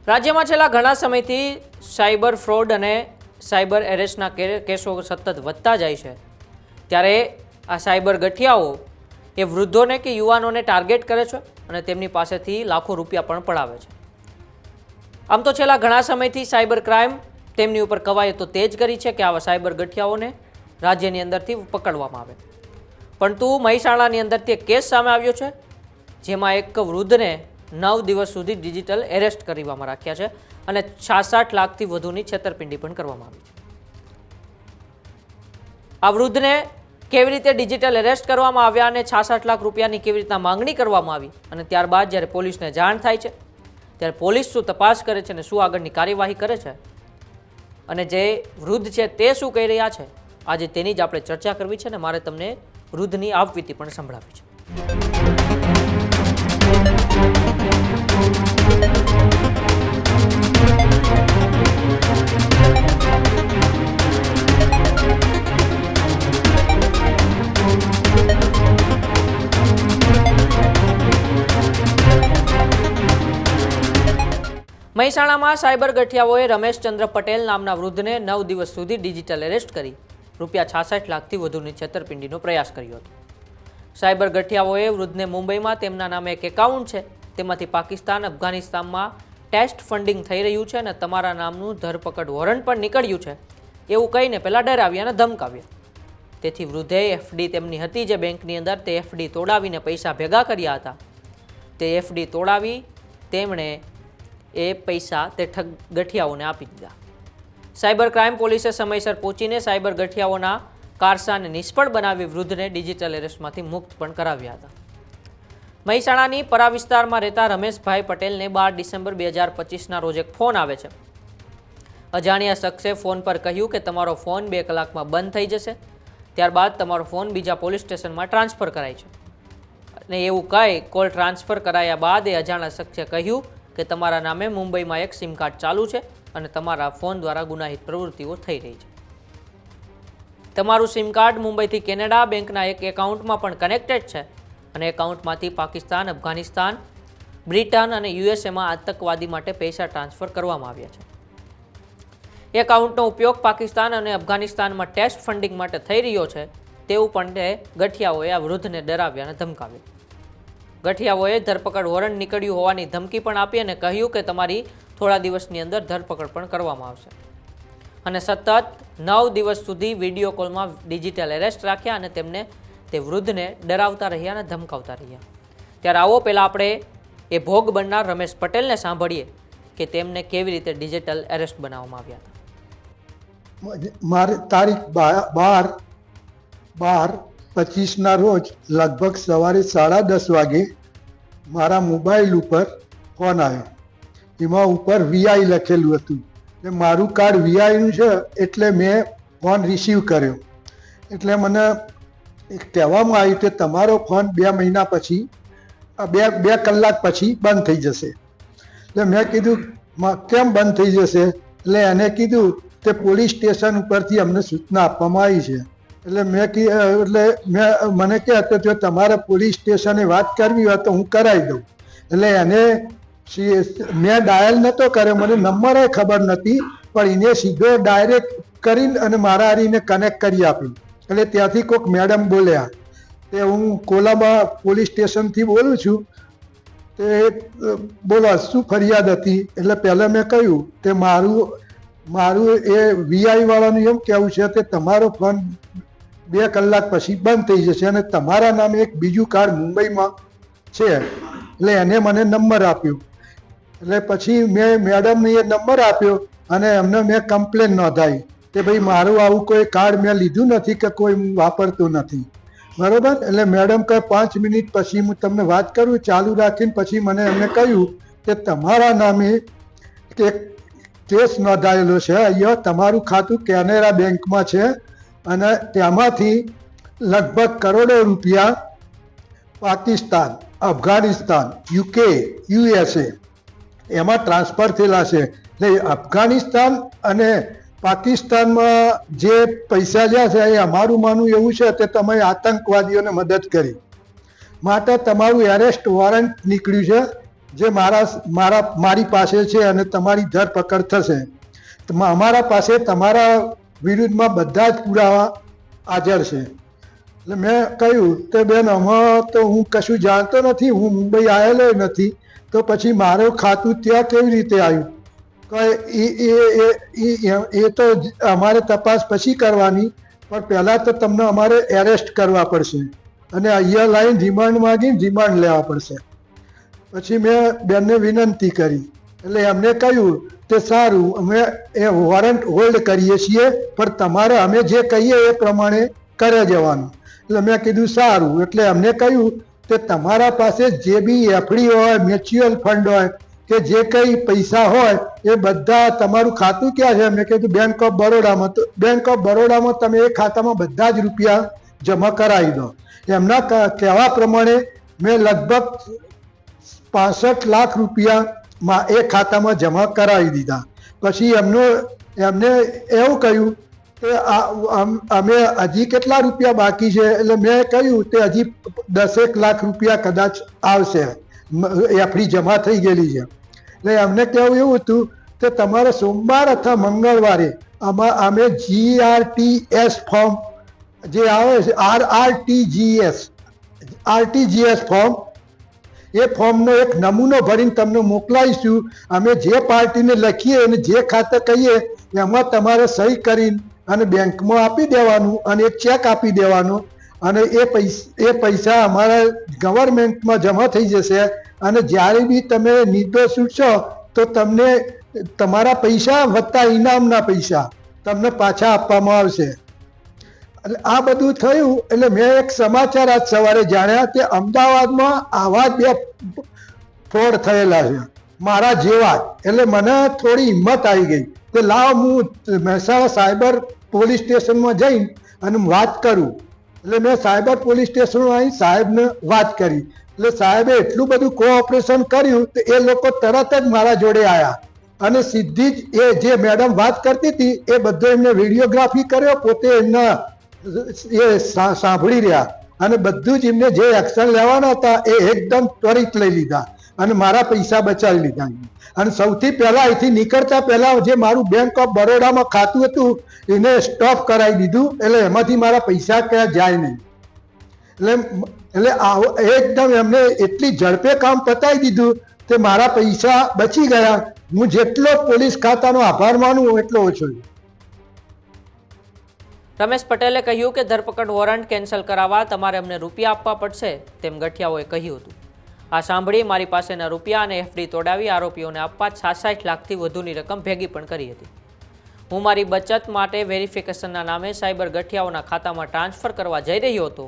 રાજ્યમાં છેલ્લા ઘણા સમયથી સાયબર ફ્રોડ અને સાયબર એરેસ્ટના કેસો સતત વધતા જાય છે। ત્યારે આ સાયબર ગઠિયાઓ એ વૃદ્ધોને કે યુવાનોને ટાર્ગેટ કરે છે અને તેમની પાસેથી લાખો રૂપિયા પણ પડાવે છે। આમ તો છેલ્લા ઘણા સમયથી સાયબર ક્રાઇમ તેમની ઉપર કવાયતો તેજ કરી છે કે આવા સાયબર ગઠિયાઓને રાજ્યની અંદરથી પકડવામાં આવે। પરંતુ મહેસાણાની અંદરથી એક કેસ સામે આવ્યો છે, જેમાં એક વૃદ્ધને 9 દિવસ સુધી ડિજિટલ એરેસ્ટ કરવામાં રાખ્યા છે અને 66 લાખથી વધુની છેતરપિંડી પણ કરવામાં આવી છે। આ વૃદ્ધને કેવી રીતે ડિજિટલ એરેસ્ટ કરવામાં આવ્યા અને 66 લાખ રૂપિયાની કેવી રીતના માંગણી કરવામાં આવી અને ત્યારબાદ જ્યારે પોલીસને જાણ થાય છે ત્યારે પોલીસ શું તપાસ કરે છે અને શું આગળની કાર્યવાહી કરે છે અને જે વૃદ્ધ છે તે શું કહી રહ્યા છે, આજે તેની જ આપણે ચર્ચા કરવી છે અને મારે તમને વૃદ્ધની આપવીતી પણ સંભળાવી છે। મહેસાણામાં સાયબર ગઠિયાઓએ રમેશચંદ્ર પટેલ નામના વૃદ્ધને 9 દિવસ સુધી ડિજિટલ એરેસ્ટ કરી રૂપિયા 66 લાખથી વધુની છેતરપિંડીનો પ્રયાસ કર્યો હતો। સાયબર ગઠિયાઓએ વૃદ્ધને મુંબઈમાં તેમના નામે એક એકાઉન્ટ છે તેમાંથી પાકિસ્તાન અફઘાનિસ્તાનમાં ટેસ્ટ ફંડિંગ થઈ રહ્યું છે અને તમારા નામનું ધરપકડ વોરંટ પણ નીકળ્યું છે એવું કહીને પહેલાં ડરાવ્યા અને ધમકાવ્યા। તેથી વૃદ્ધે એફડી તેમની હતી જે બેંકની અંદર તે એફડી તોડાવીને પૈસા ભેગા કર્યા હતા। તે એફડી તોડાવી તેમણે એ પૈસા તે ઠગ ગઠિયાઓને આપી દીધા। સાયબર ક્રાઇમ પોલીસે સમયસર પહોંચીને સાયબર ગઠિયાઓના કારસાને નિષ્ફળ બનાવી વૃદ્ધને ડિજિટલ એરેસ્ટમાંથી મુક્ત પણ કરાવ્યા હતા। મહેસાણાની પરા વિસ્તારમાં રહેતા રમેશભાઈ પટેલને 12 ડિસેમ્બર 2025ના રોજ એક ફોન આવે છે। અજાણ્યા શખ્સે ફોન પર કહ્યું કે તમારો ફોન 2 કલાકમાં બંધ થઈ જશે, ત્યારબાદ તમારો ફોન બીજા પોલીસ સ્ટેશનમાં ટ્રાન્સફર કરાય છે અને એવું કહી કોલ ટ્રાન્સફર કરાયા બાદ એ અજાણ્યા શખ્સે કહ્યું કે તમારા નામે મુંબઈમાં એક સિમ કાર્ડ ચાલુ છે અને તમારા ફોન દ્વારા ગુનાહિત પ્રવૃત્તિઓ થઈ રહી છે। તમારું સિમ કાર્ડ મુંબઈથી કેનેડા બેંકના એક એકાઉન્ટમાં પણ કનેક્ટેડ છે અને એકાઉન્ટમાંથી પાકિસ્તાન, અફઘાનિસ્તાન, બ્રિટન અને યુએસએમાં આતંકવાદી માટે પૈસા ટ્રાન્સફર કરવામાં આવ્યા છે। એકાઉન્ટનો ઉપયોગ પાકિસ્તાન અને અફઘાનિસ્તાનમાં ટેસ્ટ ફંડિંગ માટે થઈ રહ્યો છે તેવું પણ તે ગઠિયાઓએ આ વૃદ્ધને ડરાવ્યા અને ધમકાવ્યા। ગઠિયાઓએ ધરપકડ વોરંટ નીકળ્યું હોવાની ધમકી પણ આપી અને કહ્યું કે તમારી થોડા દિવસની અંદર ધરપકડ પણ કરવામાં આવશે અને સતત 9 દિવસ સુધી વિડીયો કોલમાં ડિજિટલ એરેસ્ટ રાખ્યા અને તેમને તે વૃદ્ધને ડરાવતા રહ્યા અને ધમકાવતા રહ્યા। ત્યારે આવો પહેલાં આપણે એ ભોગ બનનાર રમેશ પટેલને સાંભળીએ કે તેમને કેવી રીતે ડિજિટલ એરેસ્ટ બનાવવામાં આવ્યા હતા। મારે તારીખ 12/12/25ના રોજ લગભગ સવારે 10:30 વાગે મારા મોબાઈલ ઉપર ફોન આવ્યો। એમાં ઉપર વીઆઈ લખેલું હતું એટલે મારું કાર્ડ વીઆઈનું છે એટલે મેં ફોન રિસીવ કર્યો। એટલે મને કહેવામાં આવ્યું કે તમારો ફોન 2 મહિના પછી 2 કલાક પછી બંધ થઈ જશે। એટલે મેં કીધું કેમ બંધ થઈ જશે? એટલે એને કીધું કે પોલીસ સ્ટેશન ઉપરથી અમને સૂચના આપવામાં આવી છે। એટલે મને કહે કે જો તમારે પોલીસ સ્ટેશને વાત કરવી હોય તો હું કરાવી દઉં। એટલે એને મેં ડાયલ નહોતો કર્યો, મને નંબરે ખબર નથી, પણ એને સીધો ડાયરેક્ટ કરીને અને મારા હારીને કનેક્ટ કરી આપ્યું। એટલે ત્યાંથી કોઈક મેડમ બોલ્યા કે હું કોલાબા પોલીસ સ્ટેશનથી બોલું છું, તે બોલો શું ફરિયાદ હતી? એટલે પહેલાં મેં કહ્યું કે મારું એ વીઆઈ વાળાનું એમ કહેવું છે કે તમારો ફોન 2 કલાક પછી બંધ થઈ જશે અને તમારા નામે એક બીજું કાર્ડ મુંબઈમાં છે, એટલે એને મને નંબર આપ્યો। એટલે પછી મેં મેડમને એ નંબર આપ્યો અને એમને મેં કમ્પ્લેન નોંધાવી કે ભાઈ મારું આવું કોઈ કાર્ડ મેં લીધું નથી કે કોઈ હું વાપરતો નથી, બરાબર? એટલે મેડમ કહે 5 મિનિટ પછી હું તમને વાત કરું, ચાલુ રાખીને પછી મને એમને કહ્યું કે તમારા નામે એક કેસ નોંધાયેલો છે, અહીંયા તમારું ખાતું કેનેરા બેંકમાં છે અને તેમાંથી લગભગ કરોડો રૂપિયા પાકિસ્તાન, અફઘાનિસ્તાન, યુકે, યુએસએ એમાં ટ્રાન્સફર થયેલા છે। એટલે અફઘાનિસ્તાન અને પાકિસ્તાનમાં જે પૈસા જ્યાં છે એ અમારું માનવું એવું છે કે તમે આતંકવાદીઓને મદદ કરી, માટે તમારું એરેસ્ટ વોરંટ નીકળ્યું છે જે મારી પાસે છે અને તમારી ધરપકડ થશે. અમારા પાસે તમારા વિરુદ્ધમાં બધા જ પુરાવા હાજર છે. એટલે મેં કહ્યું કે બેન આમાં તો હું કશું જાણતો નથી, હું મુંબઈ આવેલો નથી, તો પછી મારું ખાતું ત્યાં કેવી રીતે આવ્યું? એ તો અમારે તપાસ પછી કરવાની, પણ પહેલાં તો તમને અમારે એરેસ્ટ કરવા પડશે અને અહીંયા લાવીને રિમાન્ડ માગીને રિમાન્ડ લેવા પડશે. પછી મેં બેનને વિનંતી કરી, એટલે એમને કહ્યું કે સારું, અમે એ વોરંટ હોલ્ડ કરીએ છીએ, પણ તમારે અમે જે કહીએ એ પ્રમાણે કરે જવાનું. એટલે મેં કીધું સારું. એટલે એમને કહ્યું કે તમારા પાસે જે બી એફડી હોય, મ્યુચ્યુઅલ ફંડ હોય કે જે કંઈ પૈસા હોય એ બધા તમારું ખાતું ક્યાં છે? મેં કીધું બેંક ઓફ બરોડામાં. તો બેંક ઓફ બરોડામાં તમે એ ખાતામાં બધા જ રૂપિયા જમા કરાવી દો. એમના કહેવા પ્રમાણે મેં લગભગ 65 લાખ રૂપિયા એ ખાતામાં જમા કરાવી દીધા. પછી એમને એવું કહ્યું કે અમે હજી કેટલા રૂપિયા બાકી છે? એટલે મેં કહ્યું કે હજી 10 લાખ રૂપિયા કદાચ આવશે, એફડી જમા થઈ ગયેલી છે. એટલે એમને કહેવું એવું હતું કે તમારે સોમવાર અથવા મંગળવારે અમે GRTS ફોર્મ જે આવે છે, RTGS ફોર્મ, એ ફોર્મનો એક નમૂનો ભરીને તમને મોકલાવીશું. અમે જે પાર્ટીને લખીએ અને જે ખાતે કહીએ એમાં તમારે સહી કરીને અને બેંકમાં આપી દેવાનું અને એક ચેક આપી દેવાનો, અને એ પૈસા અમારા ગવર્મેન્ટમાં જમા થઈ જશે. અને જ્યારે બી તમે નિર્દોષ છૂટશો તો તમને તમારા પૈસા વત્તા ઇનામના પૈસા તમને પાછા આપવામાં આવશે. એટલે આ બધું થયું. એટલે મેં એક સમાચાર આજ સવારે જાણ્યા કે અમદાવાદમાં આવા 2 ફ્રોડ થયેલા છે મારા જેવા. એટલે મને થોડી હિંમત આવી ગઈ કે લાવ હું મહેસાણા સાયબર પોલીસ સ્ટેશનમાં જઈને અને વાત કરું. એટલે મેં સાયબર પોલીસ સ્ટેશનમાં આવી સાહેબને વાત કરી. એટલે સાહેબે એટલું બધું કોઓપરેશન કર્યું તો એ લોકો તરત જ મારા જોડે આવ્યા અને સીધી જ એ જે મેડમ વાત કરતી હતી એ બધો એમને વિડીયોગ્રાફી કર્યો, પોતે એમના એ સાંભળી રહ્યા અને બધું જ એમને જે એક્શન લેવાના હતા એ એકદમ ત્વરિત લઈ લીધા અને મારા પૈસા બચાવી લીધા. અને સૌથી પહેલા અહીંથી નીકળતા પહેલા જે મારું બેંક ઓફ બરોડામાં ખાતું હતું એને સ્ટોપ કરાવી દીધું. એટલે એમાંથી મારા પૈસા ક્યાં જાય નહીં. એટલે એકદમ એમને એટલી ઝડપે કામ પતાવી દીધું કે મારા પૈસા બચી ગયા. હું જેટલો પોલીસ ખાતાનો આભાર માનું એટલો ઓછો. રમેશ પટેલે કહ્યું કે ધરપકડ વોરંટ કેન્સલ કરાવવા તમારે અમને રૂપિયા આપવા પડશે તેમ ગઠિયાઓએ કહ્યું હતું. આ સાંભળી મારી પાસેના રૂપિયા અને એફડી તોડાવી આરોપીઓને આપવા 66 લાખથી વધુની રકમ ભેગી પણ કરી હતી. હું મારી બચત માટે વેરિફિકેશનના નામે સાયબર ગઠિયાઓના ખાતામાં ટ્રાન્સફર કરવા જઈ રહ્યો હતો.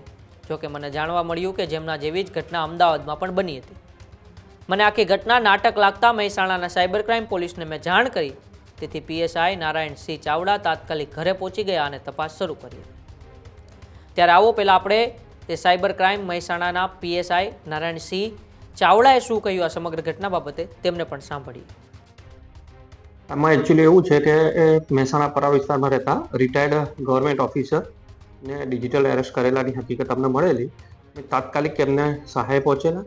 જોકે મને જાણવા મળ્યું કે જેમના જેવી જ ઘટના અમદાવાદમાં પણ બની હતી. મને આખી ઘટના નાટક લાગતા મહેસાણાના સાયબર ક્રાઇમ પોલીસને મેં જાણ કરી. તેથી PSI નારાયણસિંહ ચાવડા તાત્કાલિક ઘરે પહોંચી ગયા અને તપાસ શરૂ કરી. ત્યારે આવો પહેલાં આપણે તે સાયબર ક્રાઇમ મહેસાણાના PSI નારાયણસિંહ ચાવડાએ શું કહ્યું આ સમગ્ર ઘટના બાબતે તેમને પણ સાંભળીએ. આમાં એકચ્યુઅલી એવું છે કે મહેસાણા પરા વિસ્તારમાં રહેતા રિટાયર્ડ ગવર્મેન્ટ ઓફિસર ને ડિજિટલ એરેસ્ટ કરેલાની હકીકત અમને મળેલી. તાત્કાલિક એમને સહાય પહોંચેલા.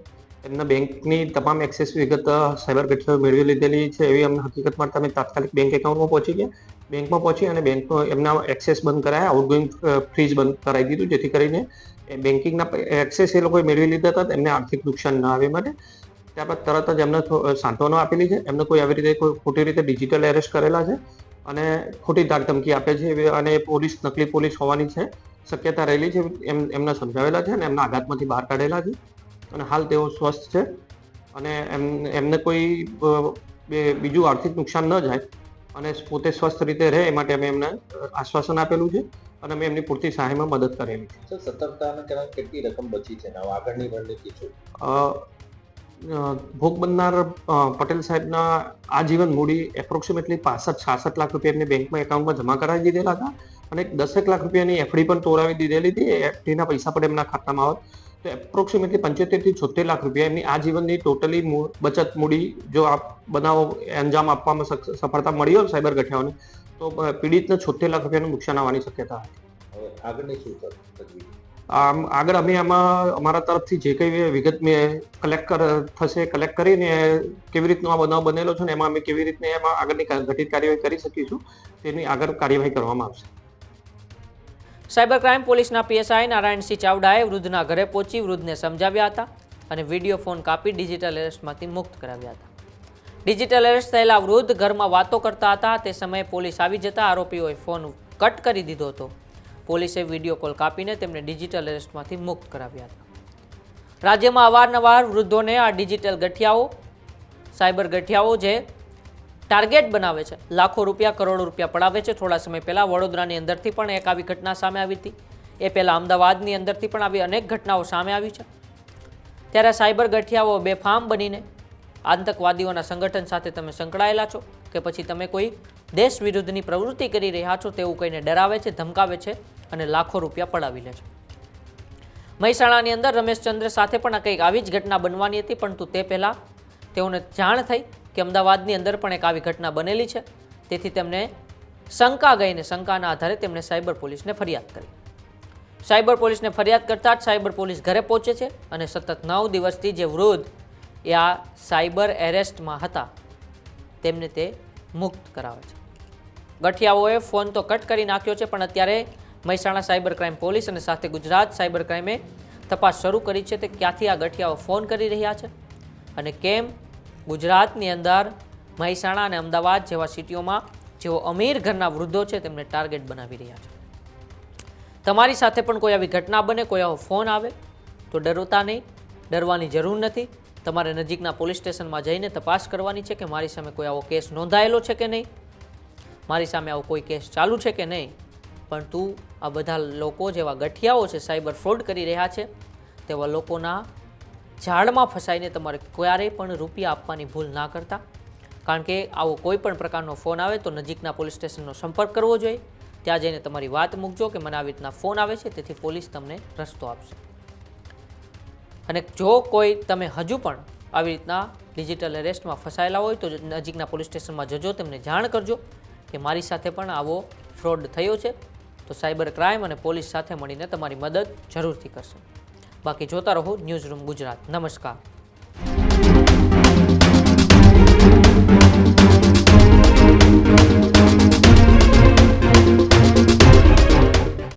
એમના બેંકની તમામ એક્સેસ વિગત સાયબર ગઠિયાઓએ મેળવી લીધેલી છે એવી અમને હકીકત મળતા અમે તાત્કાલિક બેંક એકાઉન્ટમાં પહોંચી ગયા. બેંકમાં પહોંચી અને બેંકનો એમના એક્સેસ બંધ કરાયા, આઉટગોઈંગ ફ્રીઝ બંધ કરાવી દીધું, જેથી કરીને બેન્કિંગના એક્સેસ એ લોકોએ મેળવી લીધા હતા, એમને આર્થિક નુકસાન ન આવે માટે. ત્યારબાદ તરત જ એમને સાંત્વનો આપેલી છે. એમને કોઈ આવી રીતે કોઈ ખોટી રીતે ડિજિટલ એરેસ્ટ કરેલા છે અને ખોટી ધાક ધમકી આપે છે અને પોલીસ નકલી પોલીસ હોવાની છે શક્યતા રહેલી છે એમને સમજાવેલા છે અને એમના આઘાતમાંથી બહાર કાઢેલા છે અને હાલ તેઓ સ્વસ્થ છે અને એમને કોઈ બીજું આર્થિક નુકસાન ન જાય અને પોતે સ્વસ્થ રીતે રહે એ માટે અમે એમને આશ્વાસન આપેલું છે અને અમે એમની પૂરતી સહાયમાં મદદ કરેલી છે. સતર્કતાના કારણે કેટલી રકમ બચી છે અને આગળની રણનીતિ શું? ભોગ બનનાર પટેલ સાહેબના આજીવન મૂડી એપ્રોક્સિમેટલી 65-66 લાખ રૂપિયા એમને બેંકમાં એકાઉન્ટમાં જમા કરાવી દીધેલા હતા અને 10 લાખ રૂપિયાની એફડી પણ તોડાવી દીધેલી હતી. એફડીના પૈસા પણ એમના ખાતામાં આવે તો એપ્રોક્સિમેટલી 75-76 લાખ રૂપિયા એમની આજીવનની ટોટલી બચત મૂડી જો આ બનાવો અંજામ આપવામાં સફળતા મળી હોય સાયબર ગઠિયાઓને તો પીડિતને 76 લાખ રૂપિયાનું નુકસાન આવવાની શક્યતા હતી. હવે આગળની શું તજવીજ? આગળ અમે આમાં અમારા તરફથી જે કંઈ વિગત મેં કલેક્ટ કરીને કેવી રીતનો આ બનાવ બનેલો છે ને એમાં અમે કેવી રીતને એમાં આગળની ઘટિત કાર્યવાહી કરી શકીશું તેની આગળ કાર્યવાહી કરવામાં આવશે. સાયબર ક્રાઇમ પોલીસના પીએસઆઈ નારાયણસિંહ ચાવડાએ વૃદ્ધના ઘરે પહોંચી વૃદ્ધને સમજાવ્યા હતા અને વિડીયો ફોન કાપી ડિજિટલ એરેસ્ટમાંથી મુક્ત કરાવ્યા હતા. ડિજિટલ એરેસ્ટ થયેલા વૃદ્ધ ઘરમાં વાતો કરતા હતા. તે સમયે પોલીસ આવી જતા આરોપીઓએ ફોન કટ કરી દીધો હતો. પોલીસે વિડીયો કોલ કાપીને તેમને ડિજિટલ એરેસ્ટમાંથી મુક્ત કરાવ્યા હતા. રાજ્યમાં અવારનવાર વૃદ્ધોને આ ડિજિટલ ગઠિયાઓ, સાયબર ગઠિયાઓ જે ટાર્ગેટ બનાવે છે, લાખો રૂપિયા, કરોડો રૂપિયા પડાવે છે. થોડા સમય પહેલાં વડોદરાની અંદરથી પણ એક આવી ઘટના સામે આવી હતી. એ પહેલાં અમદાવાદની અંદરથી પણ આવી અનેક ઘટનાઓ સામે આવી છે. ત્યારે સાયબર ગઠિયાઓ બેફામ બનીને આતંકવાદીઓના સંગઠન સાથે તમે સંકળાયેલા છો કે પછી તમે કોઈ દેશ વિરુદ્ધની પ્રવૃત્તિ કરી રહ્યા છો તેવું કહીને ડરાવે છે, ધમકાવે છે અને લાખો રૂપિયા પડાવી લે છે. મહેસાણાની અંદર રમેશચંદ્ર સાથે પણ આ કંઈક આવી જ ઘટના બનવાની હતી, પરંતુ તે પહેલાં તેઓને જાણ થઈ કે અમદાવાદની અંદર પણ એક આવી ઘટના બનેલી છે. તેથી તેમને શંકા ગઈને શંકાના આધારે તેમણે સાયબર પોલીસને ફરિયાદ કરી. સાયબર પોલીસને ફરિયાદ કરતાં જ સાયબર પોલીસ ઘરે પહોંચે છે અને સતત 9 દિવસથી જે વૃદ્ધ એ આ સાયબર એરેસ્ટમાં હતા તેમને તે મુક્ત કરાવે છે. ગઠિયાઓએ ફોન તો કટ કરી નાખ્યો છે, પણ અત્યારે મહેસાણા સાયબર ક્રાઇમ પોલીસ અને સાથે ગુજરાત સાયબર ક્રાઇમે તપાસ શરૂ કરી છે. તે ક્યાંથી આ ગઠિયાઓ ફોન કરી રહ્યા છે અને કેમ ગુજરાતની અંદર મહેસાણા અને અમદાવાદ જેવા સિટીઓમાં જેઓ અમીર ઘરના વૃદ્ધો છે તેમને ટાર્ગેટ બનાવી રહ્યા છે. તમારી સાથે પણ કોઈ આવી ઘટના બને, કોઈ આવો ફોન આવે તો ડરતા નહીં, ડરવાની જરૂર નથી. તમારે નજીકના પોલીસ સ્ટેશનમાં જઈને તપાસ કરવાની છે કે મારી સામે કોઈ આવો કેસ નોંધાયેલો છે કે નહીં, મારી સામે આવો કોઈ કેસ ચાલુ છે કે નહીં. પરંતુ આ બધા લોકો જેવા ગઠિયાઓ છે, સાયબર ફ્રોડ કરી રહ્યા છે, તેવા લોકોના ઝાડમાં ફસાઈને તમારે ક્યારેય પણ રૂપિયા આપવાની ભૂલ ના કરતા. કારણ કે આવો કોઈ પણ પ્રકારનો ફોન આવે તો નજીકના પોલીસ સ્ટેશનનો સંપર્ક કરવો જોઈએ. ત્યાં જઈને તમારી વાત મૂકજો કે મને આવી રીતના ફોન આવે છે, તેથી પોલીસ તમને રસ્તો આપશે. અને જો કોઈ તમે હજુ પણ આવી રીતના ડિજિટલ એરેસ્ટમાં ફસાયેલા હોય તો નજીકના પોલીસ સ્ટેશનમાં જજો, તેમને જાણ કરજો કે મારી સાથે પણ આવો ફ્રોડ થયો છે. તો સાયબર ક્રાઇમ અને પોલીસ સાથે મળીને તમારી મદદ જરૂરથી કરશે. બાકી જોતા રહો ન્યૂઝરૂમ ગુજરાત. નમસ્કાર.